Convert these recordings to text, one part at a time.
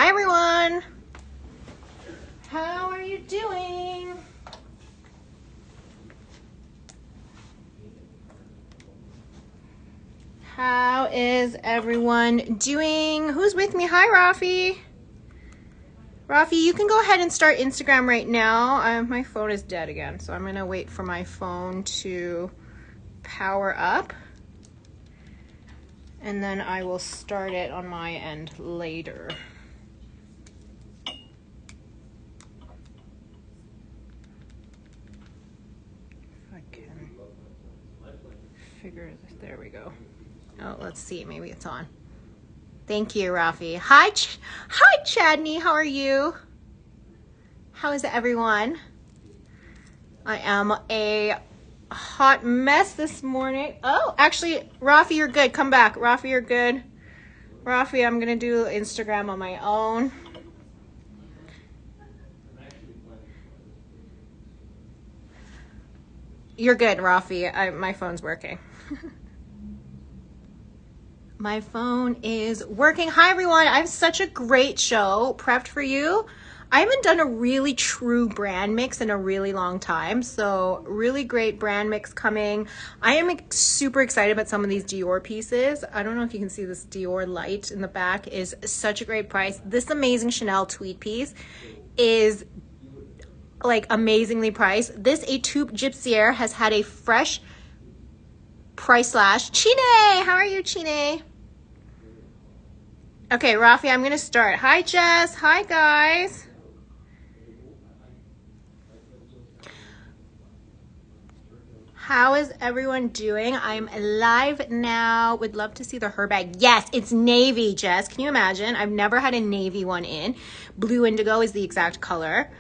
Hi everyone. How are you doing? How is everyone doing? Who's with me? Hi Rafi. Rafi, you can go ahead and start Instagram right now. My phone is dead again, so I'm gonna wait for my phone to power up. And then I will start it on my end later. If I can figure this, there we go. Oh, let's see, maybe it's on. Thank you, Rafi. Hi, Chadney, how are you? How is everyone? I am a hot mess this morning. Oh, actually, Rafi, you're good. Come back. Rafi, you're good. Rafi, I'm gonna do Instagram on my own. You're good, Rafi. My phone's working. My phone is working. Hi, everyone. I have such a great show prepped for you. I haven't done a really true brand mix in a really long time, so really great brand mix coming. I am super excited about some of these Dior pieces. I don't know if you can see this Dior light in the back is such a great price. This amazing Chanel tweed piece is like amazingly priced. This Étoupe Gypsier has had a fresh price slash. Chine, how are you, Chine? Okay, Rafi, I'm gonna start. Hi, Jess. Hi, guys. How is everyone doing? I'm live now. Would love to see the her bag. Yes, it's navy, Jess. Can you imagine? I've never had a navy one in. Blue indigo is the exact color.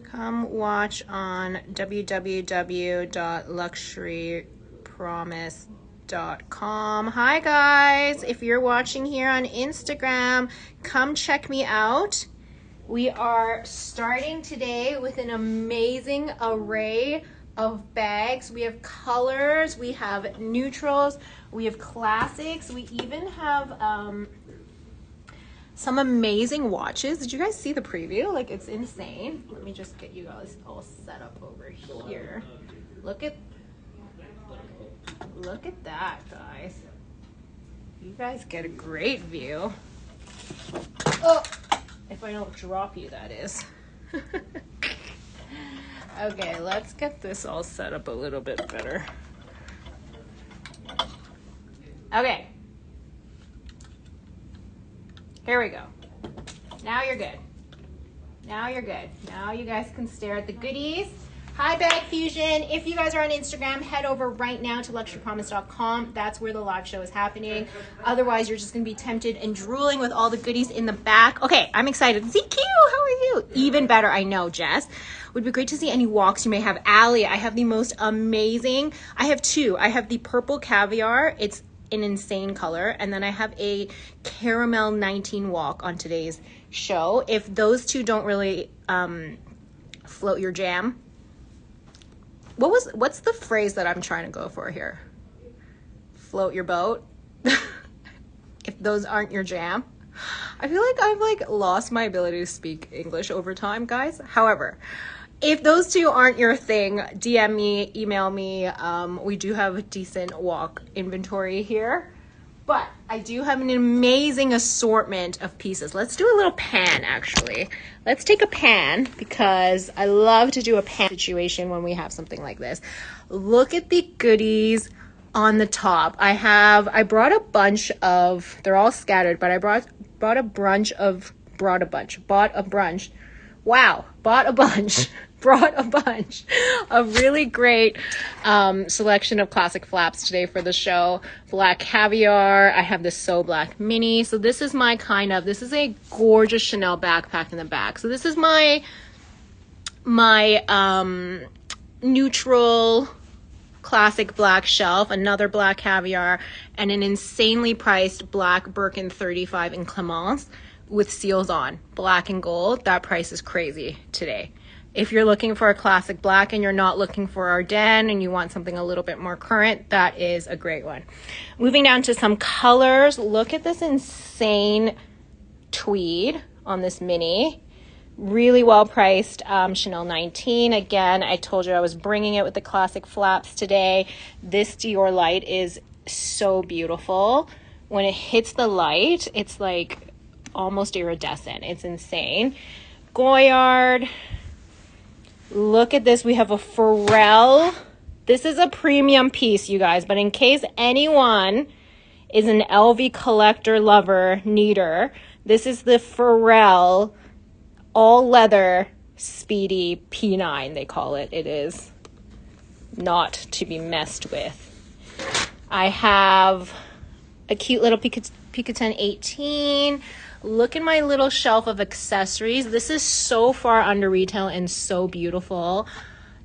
Come watch on www.luxurypromise.com. Hi, guys. If you're watching here on Instagram, come check me out. We are starting today with an amazing array of bags. We have colors, we have neutrals, we have classics, we even have some amazing watches. Did you guys see the preview? Like, it's insane. Let me just get you guys all set up over here. Look at that, guys. You guys get a great view. Oh! If I don't drop you, that is. Okay, let's get this all set up a little bit better. Okay. Here we go. Now you're good. Now you're good. Now you guys can stare at the goodies. Hi, Bag Fusion. If you guys are on Instagram, head over right now to luxurypromise.com. That's where the live show is happening. Otherwise, you're just going to be tempted and drooling with all the goodies in the back. Okay, I'm excited. ZQ, how are you? Even better, I know, Jess. Would be great to see any walks you may have. Allie, I have the most amazing. I have two. I have the purple caviar. It's an insane color. And then I have a caramel 19 walk on today's show. If those two don't really float your jam, what's the phrase that I'm trying to go for here? Float your boat? If those aren't your jam. I feel like I've lost my ability to speak English over time, guys. However, if those two aren't your thing, DM me, email me. We do have a decent walk inventory here. But I do have an amazing assortment of pieces. Let's do a little pan, actually. Let's take a pan, because I love to do a pan situation when we have something like this. Look at the goodies on the top. I brought a bunch of, they're all scattered, but I brought a bunch of really great selection of classic flaps today for the show. Black caviar. I have this So Black mini. So this is this is a gorgeous Chanel backpack in the back. So this is my neutral classic black shelf, another black caviar, and an insanely priced black Birkin 35 in Clemence with seals on, black and gold. That price is crazy today. If you're looking for a classic black and you're not looking for Ardennes and you want something a little bit more current, that is a great one. Moving down to some colors. Look at this insane tweed on this mini. Really well priced, Chanel 19. Again, I told you I was bringing it with the classic flaps today. This Dior light is so beautiful. When it hits the light, it's like almost iridescent. It's insane. Goyard. Look at this. We have a Pharrell. This is a premium piece, you guys, but in case anyone is an LV collector, lover, needer, this is the Pharrell all leather Speedy P9, they call it. It is not to be messed with. I have a cute little Picotin 18. Look at my little shelf of accessories. This is so far under retail and so beautiful.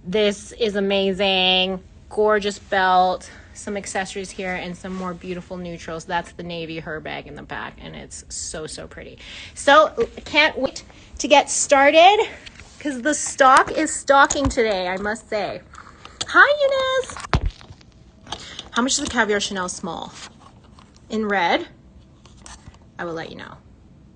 This is amazing. Gorgeous belt, some accessories here, and some more beautiful neutrals. That's the navy her bag in the back, and it's so, so pretty. So I can't wait to get started because the stock is stocking today, I must say. Hi, Eunice. How much is the Caviar Chanel small? In red? I will let you know.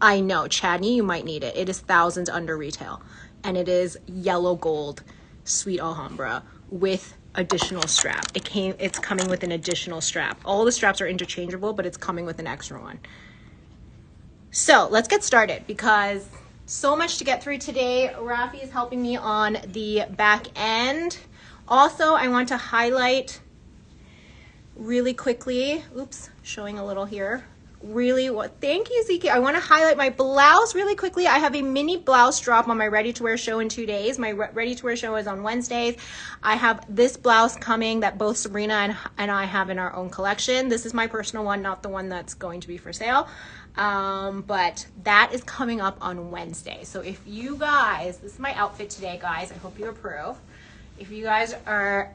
I know, Chadney, you might need it. It is thousands under retail, and it is yellow gold Sweet Alhambra with additional strap. It's coming with an additional strap. All the straps are interchangeable, but it's coming with an extra one. So let's get started because so much to get through today. Rafi is helping me on the back end. Also, I want to highlight really quickly, oops, showing a little here. Thank you, Zeke. I want to highlight my blouse really quickly. I have a mini blouse drop on my ready-to-wear show in 2 days. My ready-to-wear show is on Wednesdays. I have this blouse coming that both Sabrina and I have in our own collection. This is my personal one, not the one that's going to be for sale. But that is coming up on Wednesday. So if you guys, this is my outfit today, guys. I hope you approve. If you guys are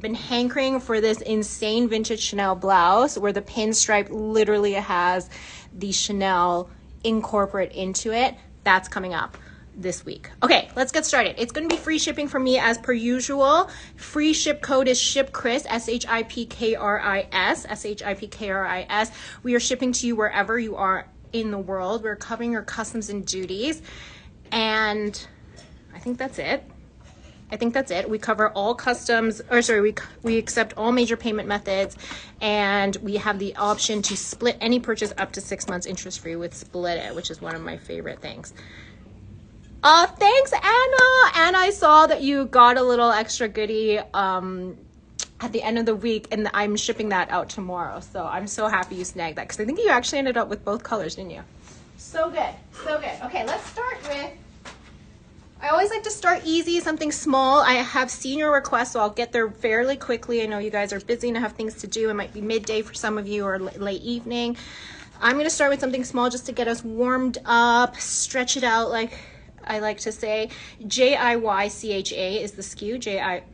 been hankering for this insane vintage Chanel blouse where the pinstripe literally has the Chanel incorporate into it, that's coming up this week. Okay, let's get started. It's going to be free shipping for me as per usual. Free ship code is SHIPKRIS, SHIPKRIS, SHIPKRIS. We are shipping to you wherever you are in the world. We're covering your customs and duties. And I think that's it. We cover all customs, we accept all major payment methods, and we have the option to split any purchase up to 6 months interest-free with Split It, which is one of my favorite things. Thanks, Anna. And I saw that you got a little extra goodie at the end of the week, and I'm shipping that out tomorrow. So I'm so happy you snagged that because I think you actually ended up with both colors, didn't you? So good, so good. Okay, let's start with, I always like to start easy, something small. I have seen your requests, so I'll get there fairly quickly. I know you guys are busy and have things to do. It might be midday for some of you or late evening. I'm going to start with something small just to get us warmed up, stretch it out like I like to say. JIYCHA is the SKU,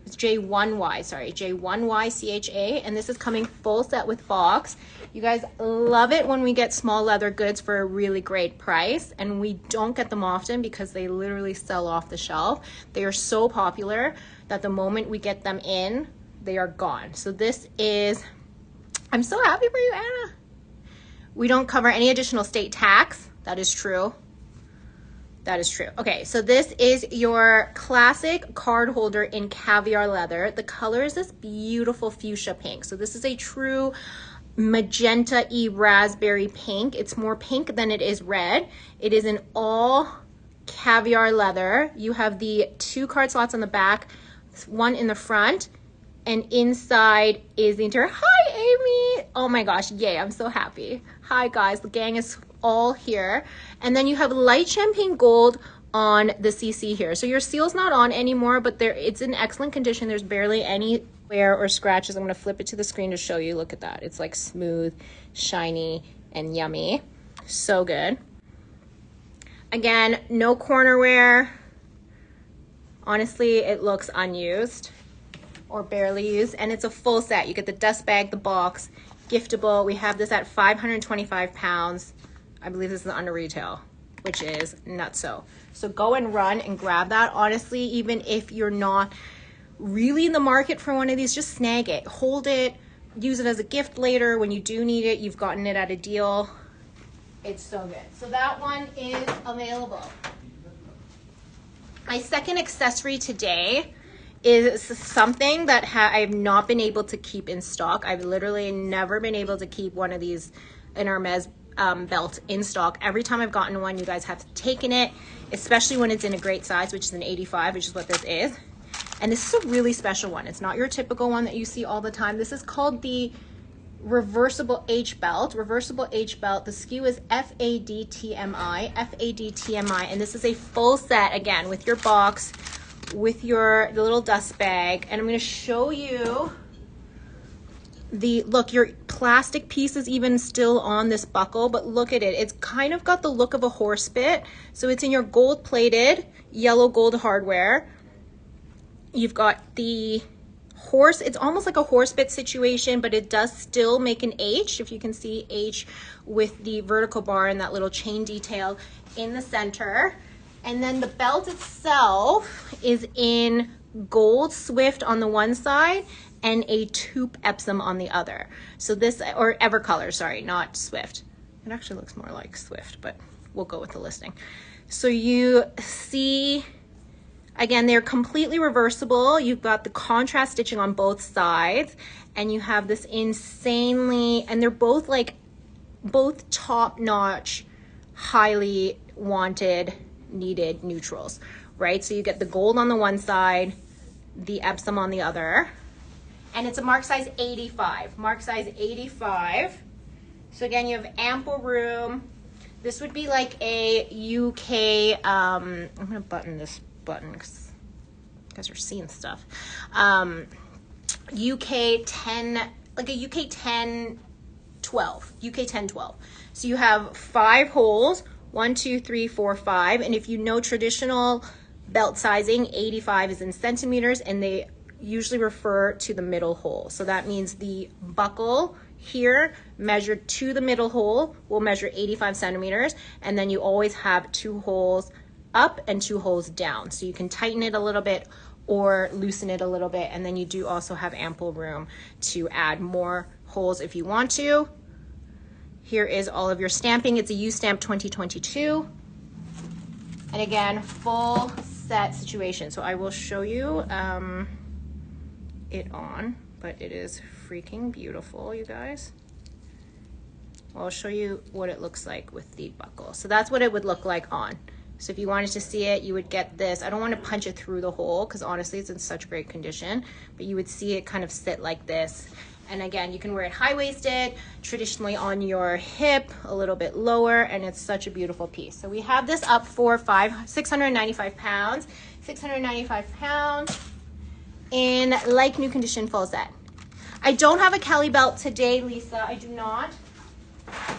J1YCHA, and this is coming full set with box. You guys love it when we get small leather goods for a really great price, and we don't get them often because they literally sell off the shelf. They are so popular that the moment we get them in, they are gone. So this is, I'm so happy for you, Anna. We don't cover any additional state tax. That is true. That is true. Okay, so this is your classic card holder in caviar leather. The color is this beautiful fuchsia pink. So this is a true magenta-y raspberry pink. It's more pink than it is red. It is in all caviar leather. You have the 2 card slots on the back, one in the front, and inside is the interior. Hi, Amy. Oh my gosh, yay, I'm so happy. Hi, guys, the gang is all here. And then you have light champagne gold on the CC here. So your seal's not on anymore, but it's in excellent condition. There's barely any wear or scratches. I'm going to flip it to the screen to show you. Look at that. It's like smooth, shiny, and yummy. So good. Again, no corner wear. Honestly, it looks unused or barely used, and it's a full set. You get the dust bag, the box, giftable. We have this at 525 pounds. I believe this is under retail. which is nutso. So go and run and grab that. Honestly, even if you're not really in the market for one of these, just snag it, hold it, use it as a gift later when you do need it. You've gotten it at a deal. It's so good. So that one is available. My second accessory today is something that I've not been able to keep in stock. I've literally never been able to keep one of these in Hermes belt in stock. Every time I've gotten one, you guys have taken it, especially when it's in a great size, which is an 85, which is what this is. And this is a really special one. It's not your typical one that you see all the time. This is called the reversible H belt. Reversible H belt. The SKU is FADTMI. FADTMI. And this is a full set, again, with your box, with your little dust bag. And I'm going to show you look, your plastic piece is even still on this buckle, but look at it. It's kind of got the look of a horse bit. So it's in your gold plated, yellow gold hardware. You've got the horse, it's almost like a horse bit situation, but it does still make an H, if you can see H with the vertical bar and that little chain detail in the center. And then the belt itself is in gold Swift on the one side and a taupe Epsom on the other. So this, or Evercolor, sorry, not Swift. It actually looks more like Swift, but we'll go with the listing. So you see, again, they're completely reversible. You've got the contrast stitching on both sides, and you have this insanely, and they're both top-notch, highly wanted, needed neutrals, right? So you get the gold on the one side, the Epsom on the other, and it's a mark size 85. Mark size 85. So again, you have ample room. This would be like a UK, I'm gonna button this button because you guys are seeing stuff. UK 10, like a UK 10, 12, UK 10, 12. So you have 5 holes, 1, 2, 3, 4, 5. And if you know traditional belt sizing, 85 is in centimeters, and they usually refer to the middle hole. So that means the buckle here measured to the middle hole will measure 85 centimeters. And then you always have 2 holes up and 2 holes down. So you can tighten it a little bit or loosen it a little bit. And then you do also have ample room to add more holes if you want to. Here is all of your stamping. It's a U-Stamp 2022. And again, full set situation. So I will show you it on, but it is freaking beautiful, you guys. I'll show you what it looks like with the buckle. So that's what it would look like on. So if you wanted to see it, you would get this. I don't want to punch it through the hole because honestly it's in such great condition, but you would see it kind of sit like this. And again, you can wear it high-waisted, traditionally on your hip, a little bit lower, and it's such a beautiful piece. So we have this up for 695 pounds. 695 pounds in like new condition full set. I don't have a Kelly belt today, Lisa. I do not.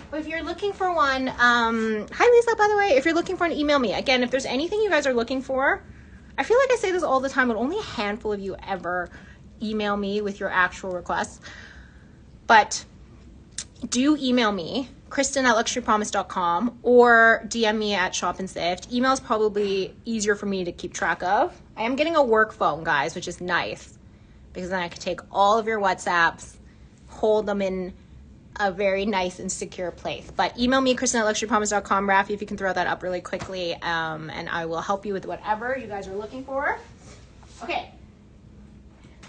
But if you're looking for one, hi Lisa, by the way, if you're looking for one, email me. Again, if there's anything you guys are looking for, I feel like I say this all the time, but only a handful of you ever email me with your actual requests. But do email me, Kristen@luxurypromise.com, or DM me at Shop and Sift. Email is probably easier for me to keep track of. I am getting a work phone, guys, which is nice, because then I can take all of your WhatsApps, hold them in a very nice and secure place. But email me, Kristen@luxurypromise.com. Rafi, if you can throw that up really quickly, and I will help you with whatever you guys are looking for. Okay,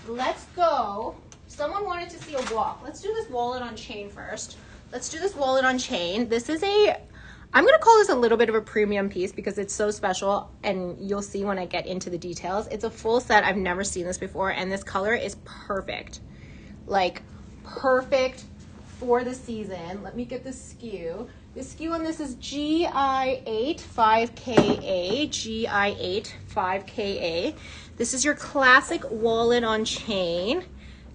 let's go. Someone wanted to see a walk. Let's do this wallet on chain first. Let's do this wallet on chain. This is I'm gonna call this a little bit of a premium piece because it's so special, and you'll see when I get into the details. It's a full set. I've never seen this before, and this color is perfect. Like, perfect for the season. Let me get the SKU. The SKU on this is GI8 5KA. GI8 5KA. This is your classic wallet on chain.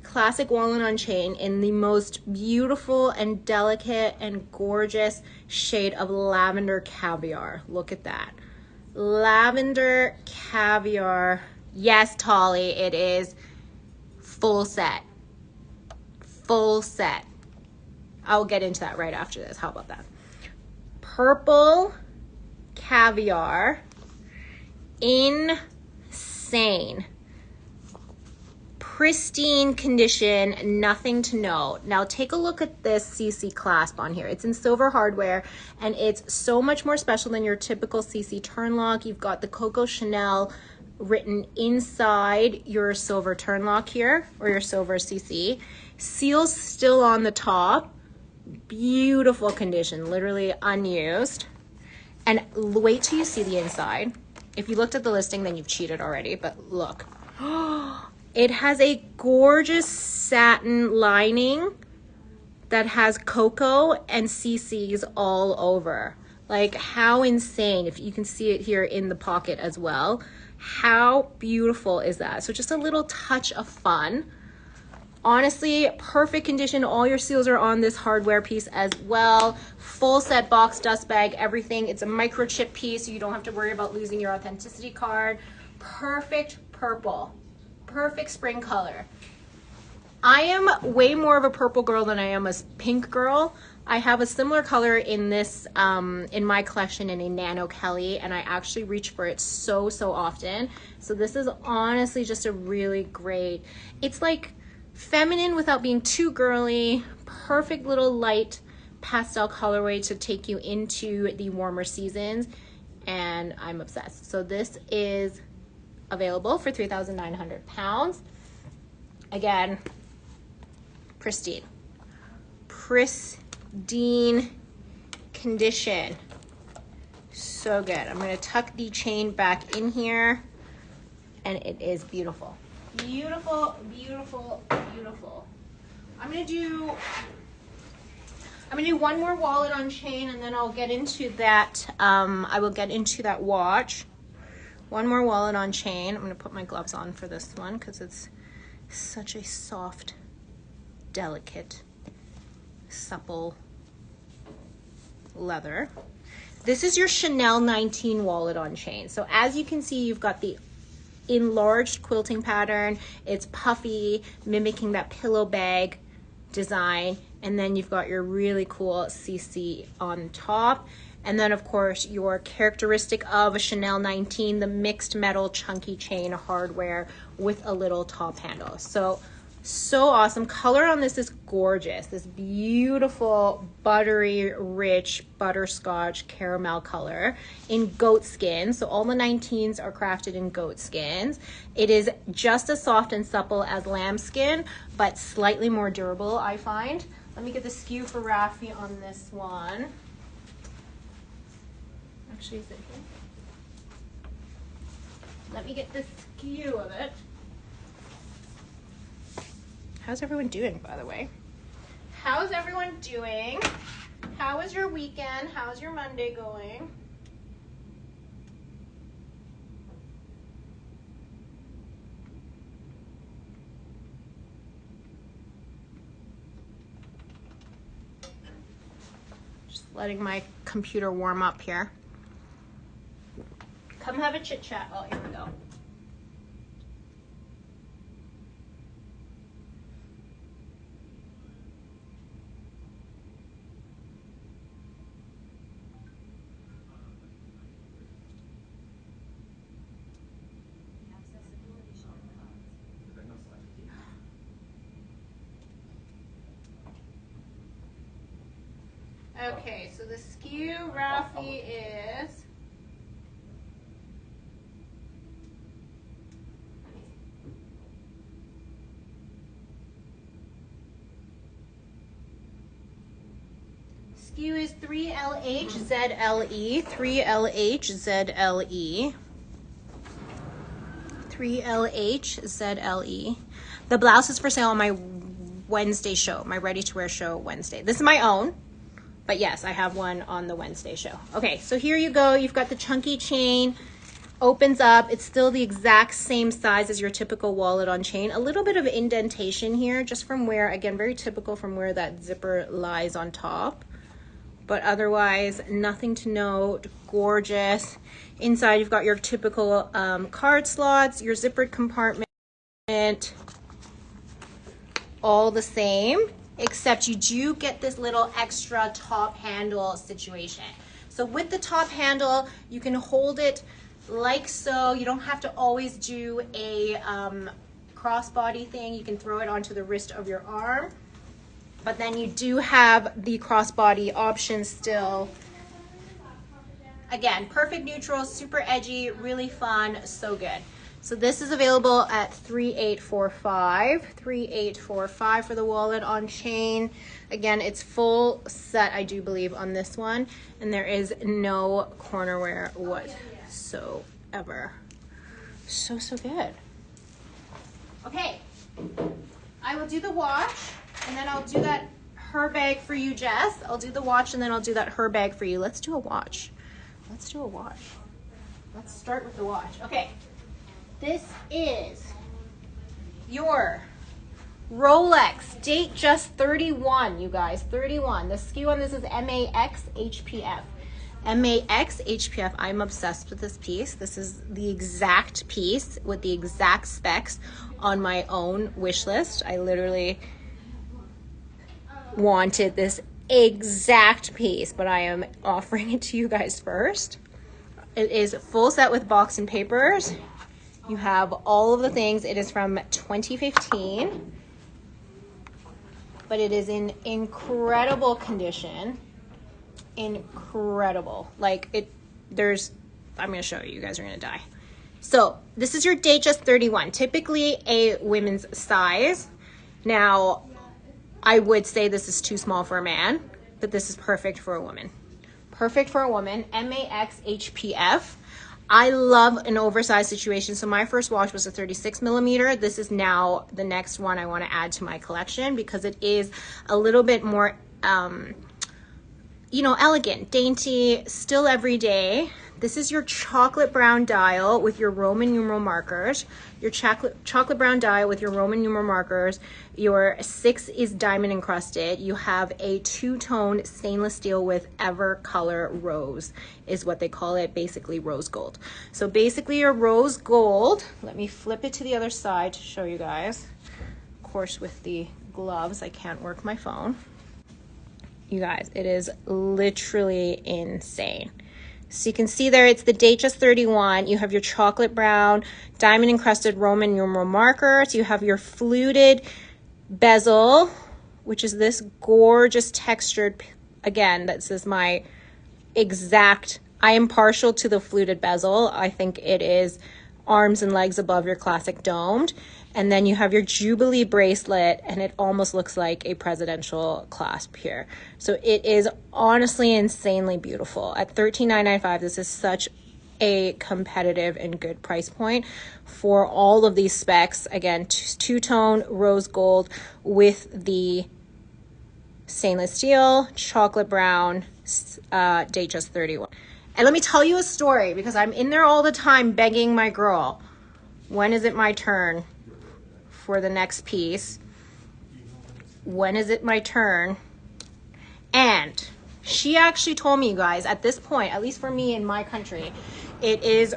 Classic wallet on chain in the most beautiful and delicate and gorgeous shade of lavender caviar. Look at that. Lavender caviar. Yes, Tolly, it is full set. Full set. I'll get into that right after this. How about that? Purple caviar. Insane. Pristine condition, nothing to note. Now take a look at this CC clasp on here. It's in silver hardware and it's so much more special than your typical CC turn lock. You've got the Coco Chanel written inside your silver turn lock here, or your silver CC. Seals still on the top. Beautiful condition, literally unused. And wait till you see the inside. If you looked at the listing, then you've cheated already, but look. It has a gorgeous satin lining that has cocoa and CCs all over. Like, how insane. If you can see it here in the pocket as well. How beautiful is that? So just a little touch of fun. Honestly, perfect condition. All your seals are on this hardware piece as well. Full set box, dust bag, everything. It's a microchip piece, so you don't have to worry about losing your authenticity card. Perfect purple. Perfect spring color. I am way more of a purple girl than I am a pink girl. I have a similar color in this, in my collection in a Nano Kelly, and I actually reach for it so often. So this is honestly just a really great, it's like feminine without being too girly, perfect little light pastel colorway to take you into the warmer seasons, and I'm obsessed. So this is available for 3,900 pounds. Again, pristine condition. So good. I'm going to tuck the chain back in here, and it is beautiful. Beautiful, beautiful, beautiful. I'm going to do one more wallet on chain, and then I'll get into that. I will get into that watch. One more wallet on chain. I'm going to put my gloves on for this one because it's such a soft, delicate, supple leather. This is your Chanel 19 wallet on chain. So as you can see, you've got the enlarged quilting pattern. It's puffy, mimicking that pillow bag design. And then you've got your really cool CC on top. And then, of course, your characteristic of a Chanel 19, the mixed metal chunky chain hardware with a little top handle. So awesome. Color on this is gorgeous. This beautiful, buttery, rich, butterscotch caramel color in goat skin. So all the 19s are crafted in goat skins. It is just as soft and supple as lamb skin, but slightly more durable, I find. Let me get the skew for Rafi on this one. Actually, is it here? Let me get the skew of it. How's everyone doing, by the way? How's everyone doing? How was your weekend? How's your Monday going? Just letting my computer warm up here. Come have a chit chat. Oh, here we go. Okay, so the skew, Rafi, is skew is 3LHZLE, 3LHZLE, 3LHZLE. The blouse is for sale on my Wednesday show, my ready to wear show Wednesday. This is my own. But yes, I have one on the Wednesday show. Okay, so here you go. You've got the chunky chain, opens up. It's still the exact same size as your typical wallet on chain. A little bit of indentation here, just from where, again, very typical from where that zipper lies on top. But otherwise, nothing to note. Gorgeous. Inside, you've got your typical card slots, your zippered compartment, all the same. Except you do get this little extra top handle situation. So with the top handle, you can hold it like so. You don't have to always do a crossbody thing. You can throw it onto the wrist of your arm. But then you do have the crossbody option still. Again, perfect neutral, super edgy, really fun, so good. So this is available at $3,845 for the wallet on chain. Again, it's full set, I do believe, on this one. And there is no cornerware whatsoever. So good. Okay, I will do the watch, and then I'll do that her bag for you, Jess. I'll do the watch, and then I'll do that her bag for you. Let's do a watch. Let's do a watch. Let's start with the watch. Okay. This is your Rolex, date just 31, you guys, 31. The SKU on this is MAX HPF. MAX HPF, I'm obsessed with this piece. This is the exact piece with the exact specs on my own wish list. I literally wanted this exact piece, but I am offering it to you guys first. It is full set with box and papers. You have all of the things. It is from 2015, but it is in incredible condition. Incredible. Like I'm going to show you. You guys are going to die. So this is your date just 31, typically a women's size. Now, I would say this is too small for a man, but this is perfect for a woman. Perfect for a woman. MAX HPF. I love an oversized situation. So my first watch was a 36 millimeter. This is now the next one I want to add to my collection because it is a little bit more, elegant, dainty, still everyday. This is your chocolate brown dial with your Roman numeral markers. Your chocolate brown dial with your Roman numeral markers. Your 6 is diamond encrusted. You have a two-tone stainless steel with ever color rose is what they call it, basically rose gold. So basically your rose gold, let me flip it to the other side to show you guys. Of course, with the gloves, I can't work my phone. You guys, it is literally insane. So you can see there, it's the date just 31. You have your chocolate brown, diamond encrusted Roman numeral markers. You have your fluted bezel, which is this gorgeous textured, again, this is my exact, I am partial to the fluted bezel. I think it is arms and legs above your classic domed. And then you have your Jubilee bracelet, and it almost looks like a presidential clasp here. So it is honestly insanely beautiful. At $13,995, this is such a competitive and good price point for all of these specs. Again, two-tone rose gold with the stainless steel, chocolate brown, date just 31. And let me tell you a story, because I'm in there all the time begging my girl, when is it my turn for the next piece? When is it my turn? And she actually told me, you guys, at this point, at least for me in my country, it is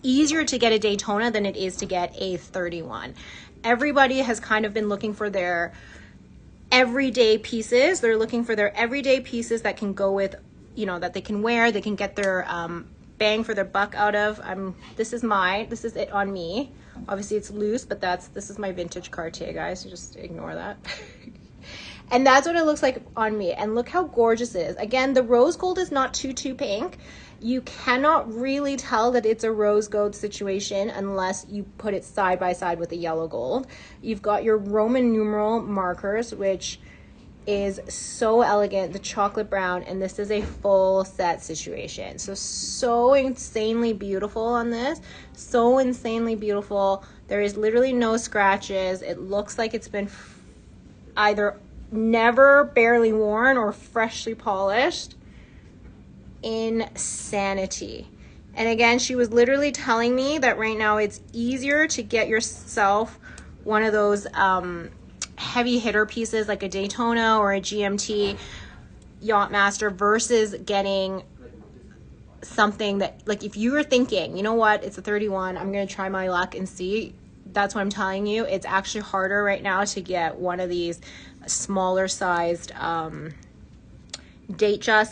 easier to get a Daytona than it is to get a 31. Everybody has kind of been looking for their everyday pieces. They're looking for their everyday pieces that can go with, that they can wear, they can get their bang for their buck out of. This is it on me. Obviously it's loose, but this is my vintage Cartier, guys, so just ignore that. And that's what it looks like on me. And look how gorgeous it is. Again, the rose gold is not too pink. You cannot really tell that it's a rose gold situation unless you put it side by side with the yellow gold. You've got your Roman numeral markers, which is so elegant, the chocolate brown, and this is a full set situation. So insanely beautiful on this. So insanely beautiful. There is literally no scratches. It looks like it's been either never barely worn or freshly polished. Insanity. And again, she was literally telling me that right now it's easier to get yourself one of those heavy hitter pieces like a Daytona or a GMT Yachtmaster versus getting something that, like, if you were thinking, you know what, it's a 31, I'm going to try my luck and see, that's what I'm telling you. It's actually harder right now to get one of these smaller sized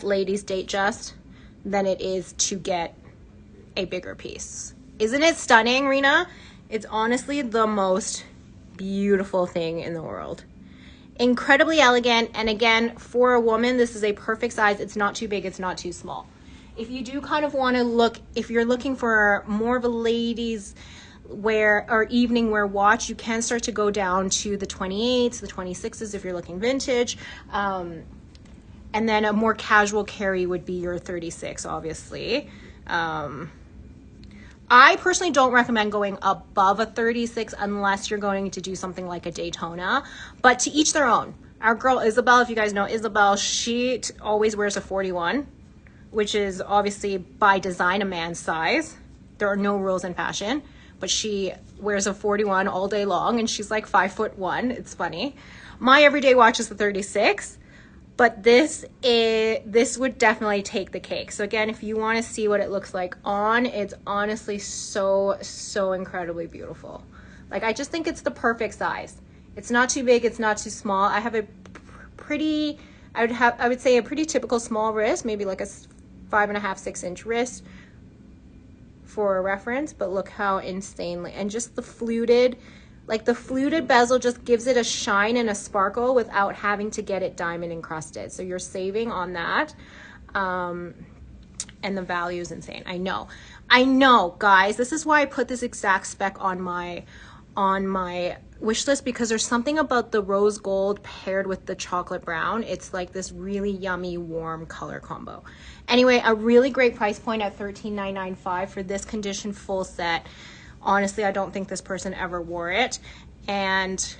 ladies date just than it is to get a bigger piece. Isn't it stunning, Rena? It's honestly the most beautiful thing in the world. Incredibly elegant, and again, for a woman, this is a perfect size. It's not too big, it's not too small. If you do kind of want to look, if you're looking for more of a ladies wear or evening wear watch, you can start to go down to the 28s, the 26s if you're looking vintage. And then a more casual carry would be your 36, obviously. I personally don't recommend going above a 36 unless you're going to do something like a Daytona, but to each their own. Our girl Isabel, if you guys know Isabel, she always wears a 41, which is obviously by design a man's size. There are no rules in fashion, but she wears a 41 all day long, and she's like 5'1". It's funny. My everyday watch is the 36. But this would definitely take the cake. So again, if you want to see what it looks like on, it's honestly so incredibly beautiful. Like, I just think it's the perfect size. It's not too big, it's not too small. I have a pretty, I would say a pretty typical small wrist, maybe like a 5.5, 6 inch wrist for a reference, but look how insanely, and just the fluted, like the fluted bezel just gives it a shine and a sparkle without having to get it diamond encrusted. So you're saving on that. And the value is insane. I know, guys, this is why I put this exact spec on my wish list, because there's something about the rose gold paired with the chocolate brown. It's like this really yummy, warm color combo. Anyway, a really great price point at $13,995 for this condition full set. Honestly, I don't think this person ever wore it. And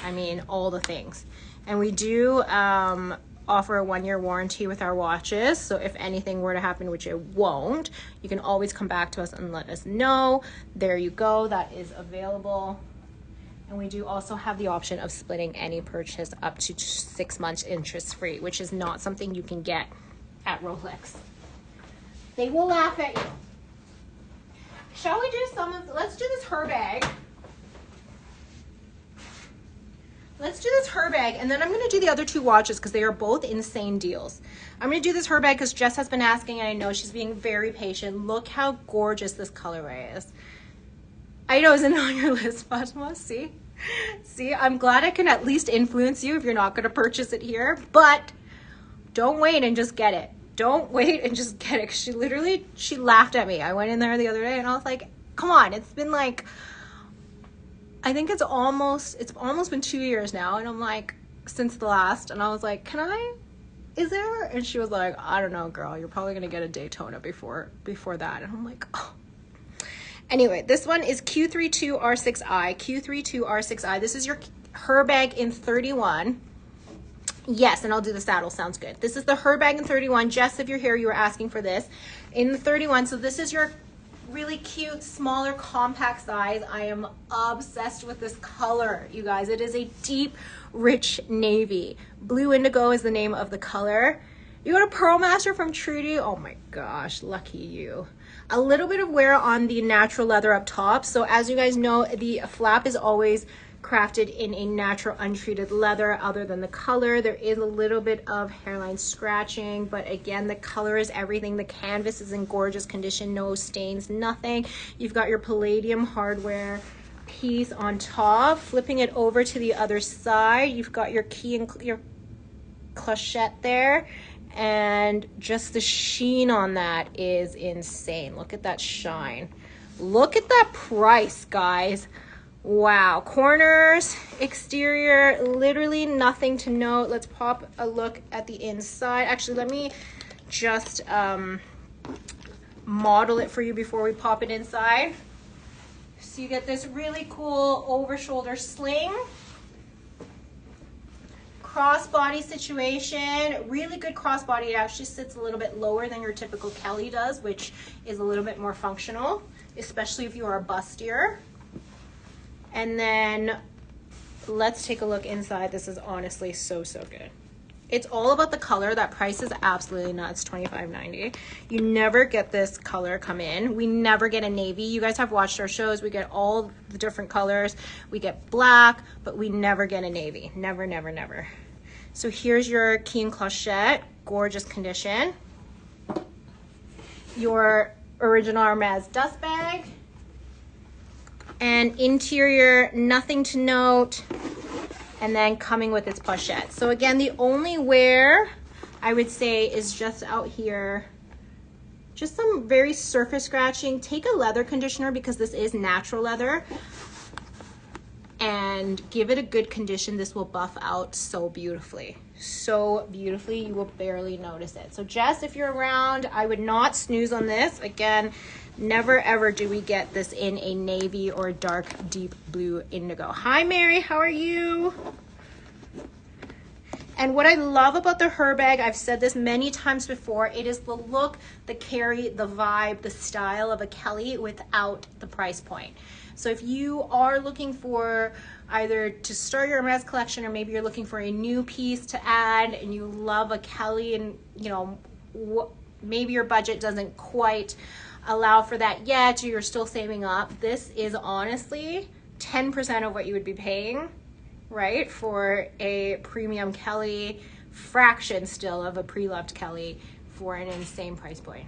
I mean, all the things. And we do offer a 1-year warranty with our watches. So if anything were to happen, which it won't, you can always come back to us and let us know. There you go. That is available. And we do also have the option of splitting any purchase up to 6 months interest-free, which is not something you can get at Rolex. They will laugh at you. Shall we do let's do this her bag. Let's do this her bag, and then I'm going to do the other 2 watches because they are both insane deals. I'm going to do this her bag because Jess has been asking, and I know she's being very patient. Look how gorgeous this colorway is. I know, isn't it on your list, Fatima? See? See, I'm glad I can at least influence you if you're not going to purchase it here, but don't wait and just get it. Don't wait and just get it. 'Cause she laughed at me. I went in there the other day and I was like, come on, it's been like, I think it's almost been 2 years now. And I'm like, since the last, and I was like, is there? And she was like, I don't know, girl, you're probably going to get a Daytona before that. And I'm like, oh. Anyway, this one is Q32R6i. Q32R6i. This is her bag in 31. Yes, and I'll do the saddle. Sounds good. This is the her bag in 31. Jess, if you're here, you were asking for this. In the 31, so this is your really cute, smaller, compact size. I am obsessed with this color, you guys. It is a deep, rich navy. Blue Indigo is the name of the color. You got a Pearl Master from Trudy. Oh my gosh, lucky you. A little bit of wear on the natural leather up top. So as you guys know, the flap is always crafted in a natural untreated leather. Other than the color, there is a little bit of hairline scratching, but again, the color is everything. The canvas is in gorgeous condition, no stains, nothing. You've got your palladium hardware piece on top. Flipping it over to the other side, you've got your key and your clochette there, and just the sheen on that is insane. Look at that shine. Look at that price, guys. Wow. Corners, exterior, literally nothing to note. Let's pop a look at the inside. Actually, let me just model it for you before we pop it inside. So you get this really cool over shoulder sling, crossbody situation, really good crossbody. It actually sits a little bit lower than your typical Kelly does, which is a little bit more functional, especially if you are a bustier. And then let's take a look inside. This is honestly so good. It's all about the color. That price is absolutely nuts, $25.90. You never get this color come in. We never get a navy. You guys have watched our shows. We get all the different colors. We get black, but we never get a navy. Never, never, never. So here's your key and clochette. Gorgeous condition. your original Hermes dust bag. And interior, nothing to note. And then coming with its pochette. So again, the only wear I would say is just out here. Just some very surface scratching. Take a leather conditioner because this is natural leather. And give it a good condition. This will buff out so beautifully. So beautifully, you will barely notice it. So Jess, if you're around, I would not snooze on this. Again, never ever do we get this in a navy or dark deep blue indigo. Hi Mary, how are you? And what I love about the Her bag, I've said this many times before, it is the look, the carry, the vibe, the style of a Kelly without the price point. So if you are looking for either to start your Hermes collection, or maybe you're looking for a new piece to add and you love a Kelly and you know, maybe your budget doesn't quite allow for that yet, or you're still saving up, this is honestly 10% of what you would be paying, right, for a premium Kelly, fraction still of a pre-loved Kelly for an insane price point.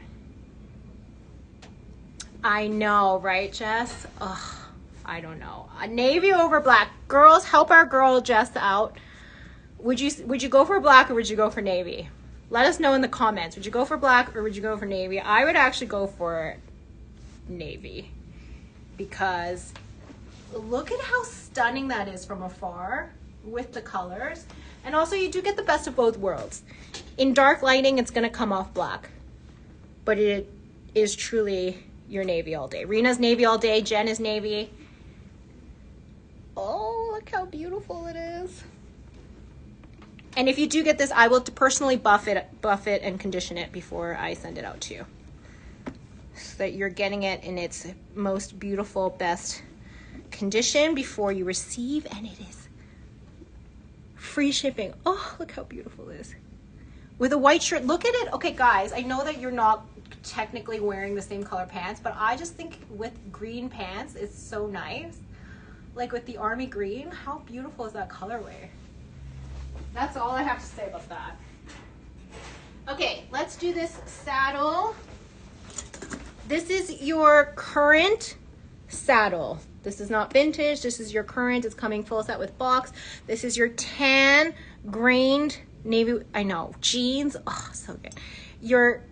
I know, right, Jess? Ugh, I don't know. A navy over black. Girls, help our girl Jess out. Would you go for black or would you go for navy? Let us know in the comments. Would you go for black or would you go for navy? I would actually go for navy because look at how stunning that is from afar with the colors. And also you do get the best of both worlds. In dark lighting, it's gonna come off black, but it is truly your navy all day. Rena's navy all day, Jen is navy. Oh, look how beautiful it is. And if you do get this, I will personally buff it and condition it before I send it out to you, so that you're getting it in its most beautiful, best condition before you receive, and it is free shipping. Oh, look how beautiful it is. With a white shirt, look at it. Okay, guys, I know that you're not technically wearing the same color pants, but I just think with green pants, it's so nice. Like with the army green, how beautiful is that colorway? That's all I have to say about that. Okay, let's do this saddle. This is your current saddle. This is not vintage. This is your current. It's coming full set with box. This is your tan grained navy, I know, jeans. Oh, so good. Your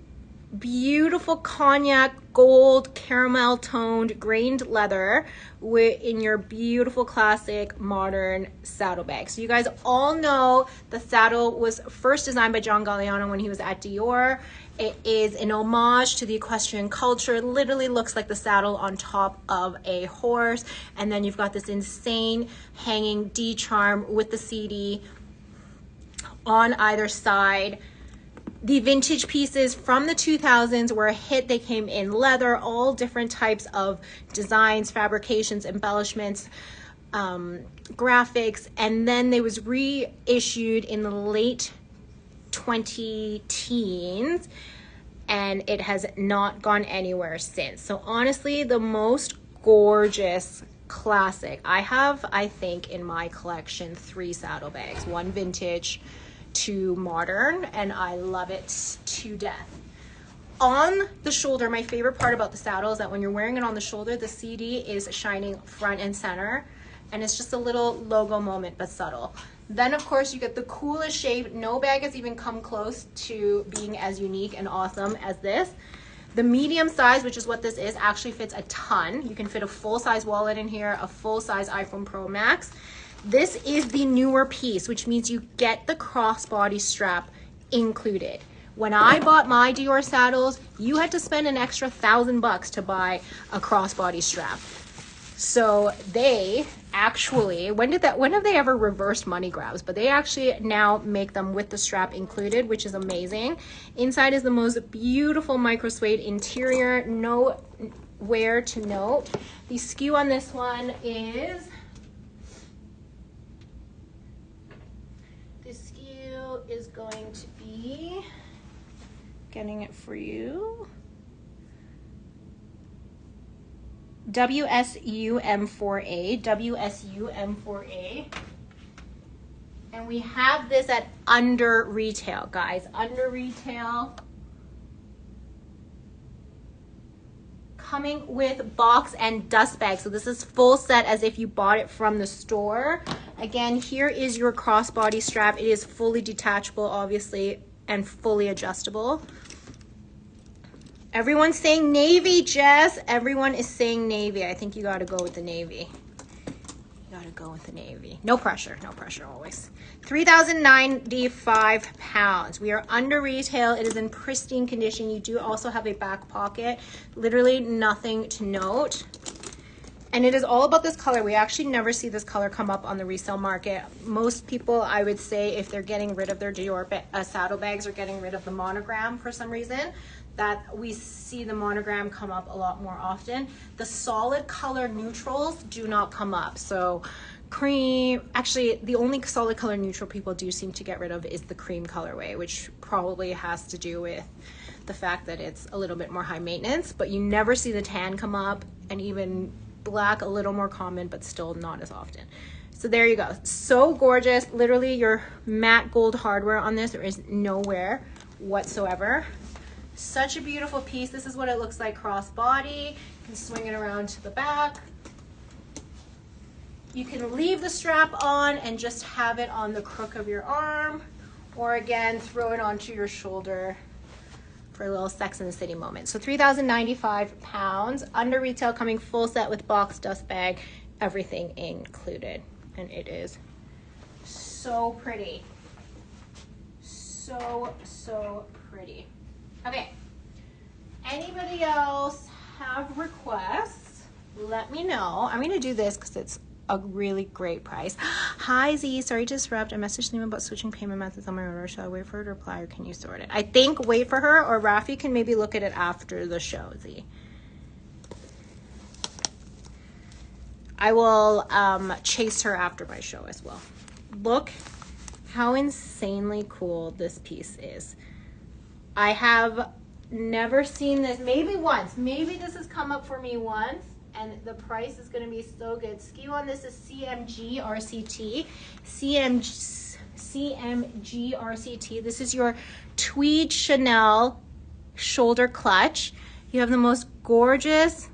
beautiful cognac gold caramel toned grained leather in your beautiful classic modern saddle bag. So you guys all know the saddle was first designed by John Galliano when he was at Dior. It is an homage to the equestrian culture. It literally looks like the saddle on top of a horse, and then you've got this insane hanging D charm with the CD on either side. The vintage pieces from the 2000s were a hit. They came in leather, all different types of designs, fabrications, embellishments, graphics, and then they was reissued in the late 2010s, and it has not gone anywhere since. So honestly, the most gorgeous classic. I have, I think, in my collection 3 saddlebags, 1 vintage, 2 modern, and I love it to death. On the shoulder, my favorite part about the saddle is that when you're wearing it on the shoulder, the CD is shining front and center, and it's just a little logo moment, but subtle. Then of course you get the coolest shape. No bag has even come close to being as unique and awesome as this. The medium size, which is what this is, actually fits a ton. You can fit a full-size wallet in here, a full-size iPhone Pro Max. This is the newer piece, which means you get the crossbody strap included. When I bought my Dior saddles, you had to spend an extra $1,000 to buy a crossbody strap. So they actually, when have they ever reversed money grabs? But they actually now make them with the strap included, which is amazing. Inside is the most beautiful micro suede interior. No wear to note. The SKU on this one is, is going to be, getting it for you, WSUM4A, WSUM4A, and we have this at under retail, guys, under retail. coming with box and dust bag. So this is full set as if you bought it from the store. Again, here is your crossbody strap. It is fully detachable, obviously, and fully adjustable. Everyone's saying navy, Jess. Everyone is saying navy. I think you got to go with the navy. You got to go with the navy. No pressure always. 3,095 pounds. We are under retail. It is in pristine condition. You do also have a back pocket. Literally nothing to note. And it is all about this color. We actually never see this color come up on the resale market. Most people, I would say, if they're getting rid of their Dior saddlebags or getting rid of the monogram for some reason, that we see the monogram come up a lot more often. The solid color neutrals do not come up. So cream, actually the only solid color neutral people do seem to get rid of is the cream colorway, which probably has to do with the fact that it's a little bit more high maintenance, but you never see the tan come up, and even black a little more common, but still not as often. So there you go. So gorgeous. Literally your matte gold hardware on this, there is nowhere whatsoever. Such a beautiful piece. This is what it looks like crossbody. You can swing it around to the back. You can leave the strap on and just have it on the crook of your arm, or again, throw it onto your shoulder for a little Sex in the City moment. So 3,095 pounds, under retail, coming full set with box, dust bag, everything included. And it is so pretty. So pretty. Okay, anybody else have requests? Let me know. I'm gonna do this because it's a really great price. Hi Z, sorry to disrupt. I messaged them about switching payment methods on my order. Shall I wait for her to reply, or can you sort it? I think wait for her, or Rafi can maybe look at it after the show, Z. I will chase her after my show as well. Look how insanely cool this piece is. I have never seen this, maybe once. Maybe this has come up for me once, and the price is going to be so good. SKU on this is CMG RCT. CMG RCT. This is your tweed Chanel shoulder clutch. You have the most gorgeous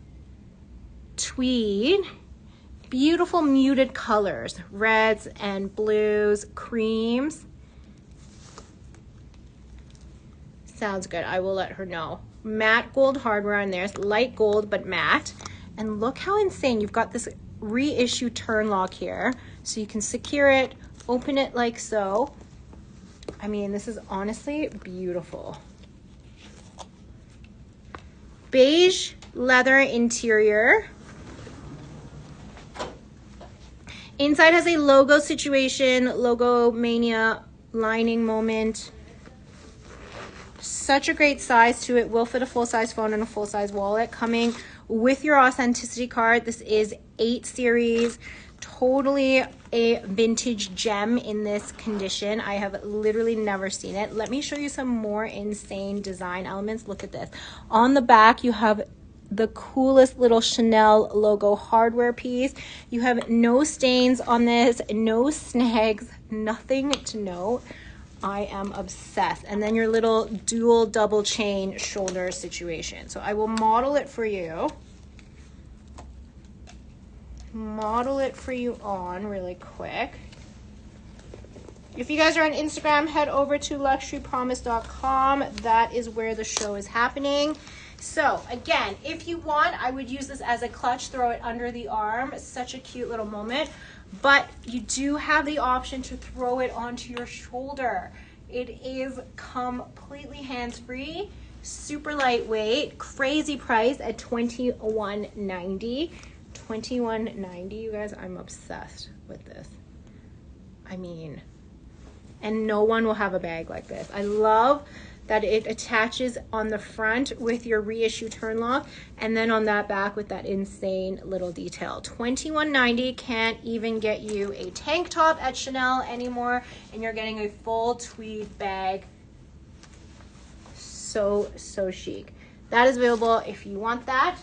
tweed, beautiful muted colors, reds and blues, creams. Sounds good. I will let her know. Matte gold hardware on there. It's light gold, but matte. And look how insane. You've got this reissue turn lock here, so you can secure it, open it like so. I mean, this is honestly beautiful. Beige leather interior. Inside has a logo situation, logo mania lining moment. Such a great size to it. Will fit a full-size phone and a full-size wallet. Coming with your authenticity card. This is 8 series. Totally a vintage gem in this condition. I have literally never seen it. Let me show you some more insane design elements. Look at this. On the back, you have the coolest little Chanel logo hardware piece. You have no stains on this, no snags, nothing to note. I am obsessed. And then your little dual double chain shoulder situation. So I will model it for you. Model it for you on really quick. If you guys are on Instagram, head over to luxurypromise.com. That is where the show is happening. So again, if you want, I would use this as a clutch, throw it under the arm. Such a cute little moment. But you do have the option to throw it onto your shoulder. It is completely hands-free, super lightweight, crazy price at $21.90. $21.90, you guys. I'm obsessed with this. I mean, and no one will have a bag like this. I love that it attaches on the front with your reissue turn lock, and then on that back with that insane little detail. $21.90 can't even get you a tank top at Chanel anymore, and you're getting a full tweed bag. So chic. That is available if you want that.